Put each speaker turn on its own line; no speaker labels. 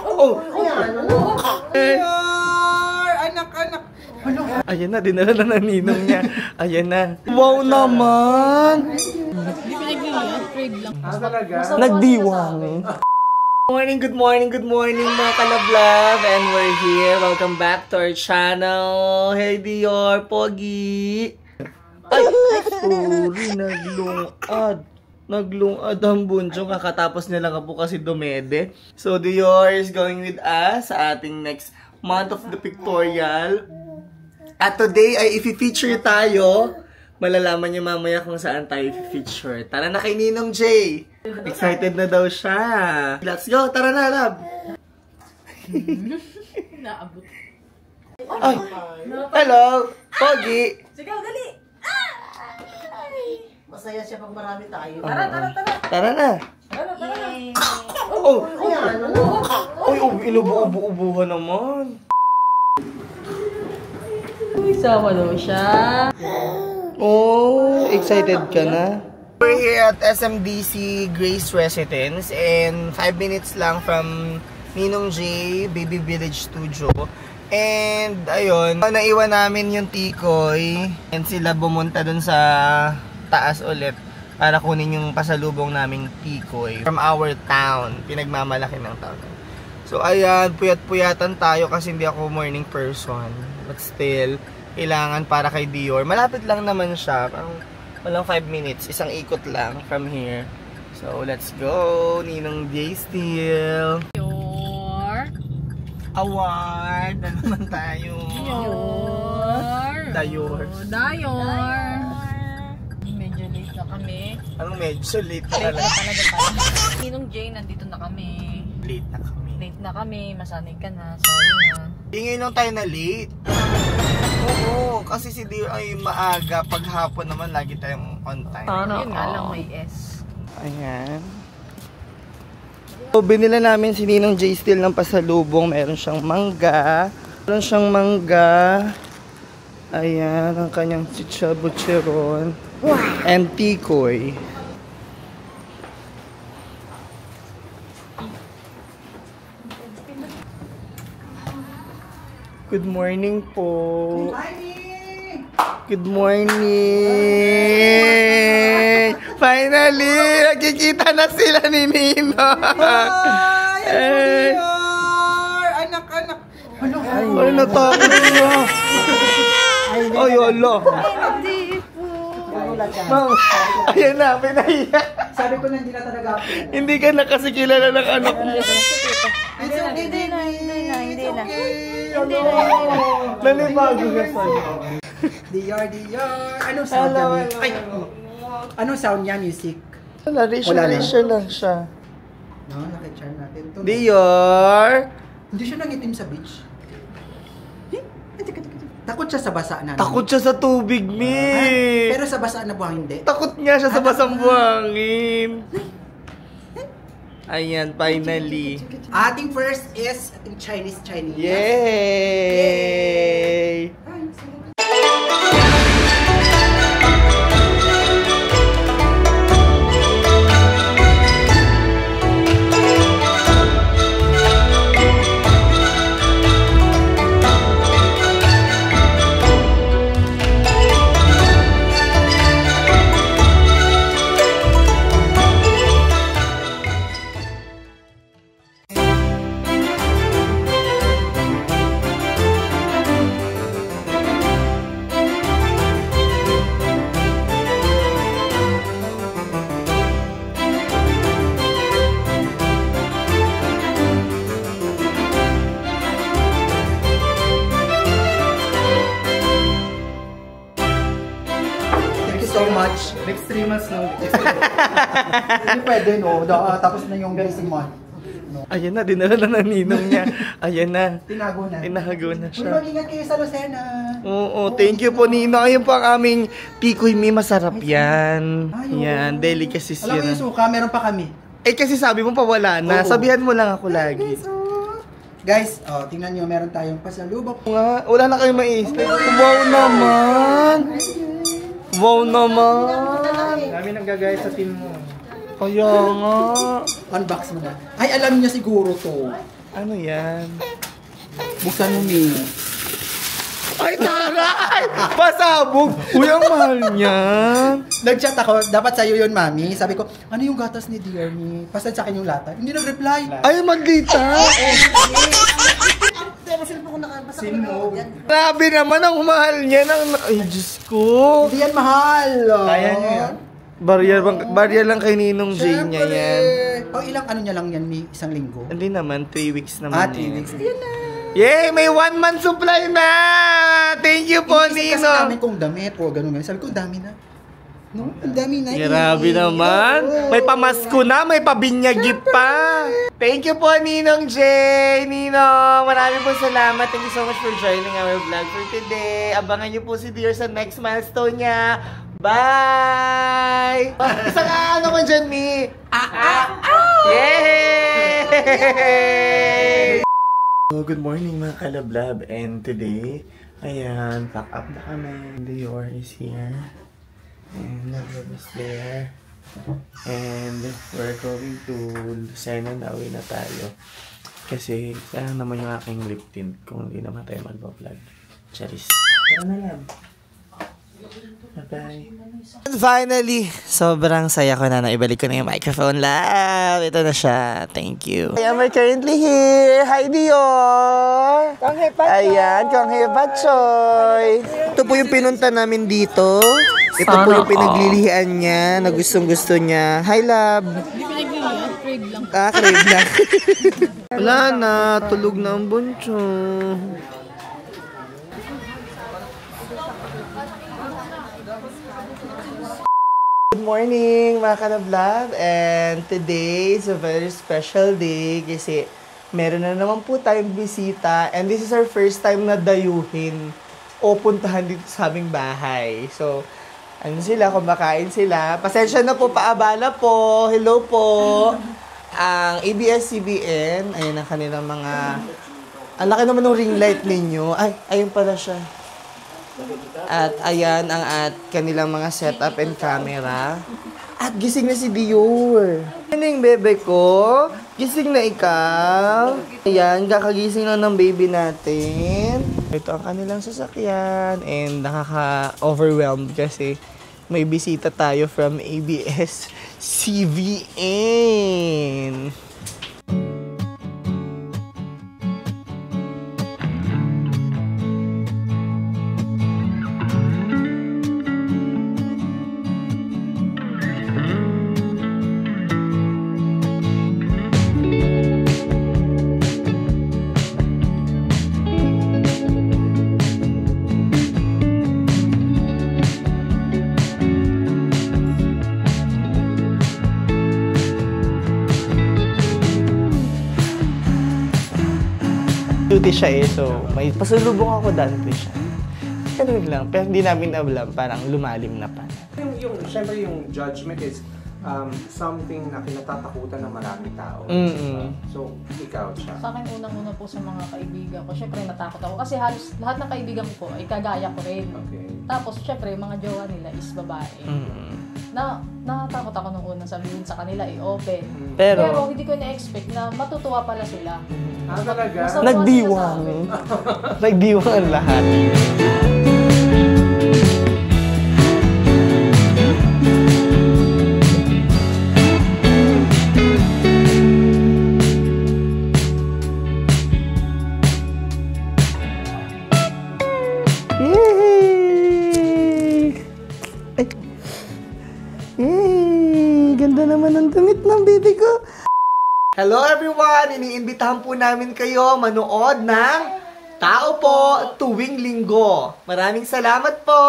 Oh! Anak! Ayan na, dinala na ng ninong niya. Ayan na. Wow naman!
Hindi pinag-iiyak, crave lang.
Nagdiwang. Good morning mga kalab-love. And we're here. Welcome back to our channel. Hey Dior, Pogi. Ay, sorry, naglungad ang bunchong kakatapos nila nga po kasi dumede. So Dior is going with us sa ating next month of the pictorial. At today ay i-feature tayo. Malalaman niyo mamaya kung saan tayo i-feature. Tara na kay Ninong Jay. Excited na daw siya. Let's go, tara na, love.
Naabot.
Ay, hello, Pogi.
Sigaw, dali!
Masaya siya pag marami tayo.
Tara na. Oh, inubo-ubo-ubuhan naman.
Sama daw siya.
Oh, excited ka na? We're here at SMDC Grace Residence and 5 minutes lang from Ninong J Baby Village Studio. And ayun, naiwan namin yung tikoy and sila bumunta dun sa taas ulit para kunin yung pasalubong naming tikoy from our town, pinagmamalaki ng town. So ayan, puyat-puyatan tayo kasi hindi ako morning person, but still kailangan para kay Dior. Malapit lang naman siya, parang walang 5 minutes, isang ikot lang from here. So let's go, Ninong J still.
Dior.
Award na naman tayo. Dior.
Medyo late na kami.
Anong medyo late na
Late
talaga?
na talaga tayo. Ninong Jay, nandito na kami.
Late na kami.
Late na kami, masanay ka na. Sorry na.
Tingin lang tayo na late. Oo, kasi si Dior ay maaga. Paghapon naman lagi tayong on time.
Yun nga lang, may S.
Ayan. So, binila namin si Ninong J Steel ng pasalubong. Meron siyang mangga. Ayan, ang kanyang chichabucheron. And tikoy. Good morning po. Good morning. Finally, nagkikita na sila ni Nino. Ay, anak. Ay, natakot siya. Ay, Allah. Ma'am, ayan na, pinahiya.
Sabi ko na hindi na talaga ako.
Hindi ka na kasi kilala ng anak mo.
Hindi na.
Nanibago ka sa'yo.
Dior. Anong sound niya? Ay, anong sound niya? Music?
Wala, Risha lang siya.
No, nakachar natin.
Dior!
Hindi siya nangitim sa beach. Takot siya sa basa na.
Takot siya sa tubig, Mi.
Pero sa basa na buhang hindi.
Takot nga siya sa basang buhangin. Ayan, finally.
Ating first is ating Chinese.
Yay!
So much.
Next 3 months lang.
Hindi pwede, no? Tapos na yung blessing month. No.
Ayan na, dinala na ng ninong niya. Ayan na.
Tinago na.
Tinago na siya.
Mag-ingat kayo sa Lucena.
Oo, thank you po, Ninong. Ayun po ang aming tikoy, Mi. Masarap yan. Yan, delicacies
Alam mo
yan.
yung suka, meron pa kami.
Eh, kasi sabi mo pa wala na.
Oo.
Sabihan mo lang ako lagi.
Guys, tingnan nyo, meron tayong pasalubok.
Wala na kayong maisip. Wow naman! Wow naman!
Dami nang gagaya sa team mo.
Kaya nga.
Unbox mo na. Ay, alam niya siguro to.
Ano yan?
Buksan mo, Mi.
Ay, taray! Pasabog! Uy, ang mahal niyan.
Nag-chat ako, dapat sa'yo yun, Mami. Sabi ko, ano yung gatas ni Dear Me? Pasad sa akin yung lata. Hindi nag-reply.
Ay, Magdita!
Sino?
Grabe naman ang mahal niya ng... Ay, Diyos ko!
Hindi yan mahal.
Kaya niya yan. Barya lang kay Ninong J niya yan.
Pang ilang ano niya lang yan, Mi? Isang linggo?
Hindi naman, 3 weeks naman
3 weeks. Yan na.
Yay! May 1 month supply na! Thank you po,
Iniisip kasi
Ninong!
namin kung damit o gano'n. Sabi ko, dami na. No? Ang dami na.
Grabe naman. May pamasko na, may pabinyagi pa. Thank you po, Ninong J. Ninong, marami po salamat. Thank you so much for joining our vlog for today. Abangan niyo po si Dear sa next milestone niya. Bye! Isang ano ko dyan, Mi? Yay! So, good morning mga kalablab. And today, ayan, pack up na kami. Dior is here. And Love is there. And we're going to Lucena na. Uwi na tayo. Kasi sayang naman yung aking lip tint kung hindi naman tayo magpa-vlog. Charis. Tara na, lab. Bye-bye. Finally, sobrang saya ko na naibalik ko na yung microphone, lab. Ito na siya. Thank you. I am currently here. Hi, Dior. Ayan, Konghe Batchoy. Ito po yung pinunta namin dito. Ito po yung pinaglilihan niya na gustong-gusto niya. Hi, lab.
Hindi pinaglilihan, crave lang.
Crave lang. Wala na, tulog na ang bunso. Good morning mga kanablab, and today is a very special day kasi meron na naman po tayong bisita, and this is our first time na dayuhin o puntahan dito sa aming bahay. So, ano sila, kumakain sila. Pasensya na po, paabala po. Hello po. Ang ABS-CBN, ayun ang kanilang mga... Ang laki naman ng ring light ninyo. Ay, ayun pala siya. At ayan ang kanilang mga setup and camera. At gising na si Dior. Ano bebe ko? Gising na ikaw? Ayan, kakagising lang ng baby natin. Ito ang kanilang sasakyan. And nakaka-overwhelmed kasi may bisita tayo from ABS-CBN. Duty siya eh, so may pasalubong ako dante siya. Ganun lang, pero hindi namin alam, parang lumalim na pa.
Siyempre yung judgment is something na kinatatakutan ng maraming tao. So, ikaw siya.
Sa akin, unang-una po sa mga kaibigan ko, syempre natakot ako. Kasi halos lahat ng kaibigan ko ay kagaya ko rin.
Okay.
Tapos, syempre, mga jowa nila is babae. Natatakot ako nung unang sabihin sa kanila, open. Pero hindi ko na-expect na matutuwa pala sila.
Talaga?
Nagdiwang. Nagdiwang ang lahat. Ganda naman ang damit ng baby ko. Hello everyone! Iniimbitahan po namin kayo manood ng Tao Po tuwing linggo. Maraming salamat po!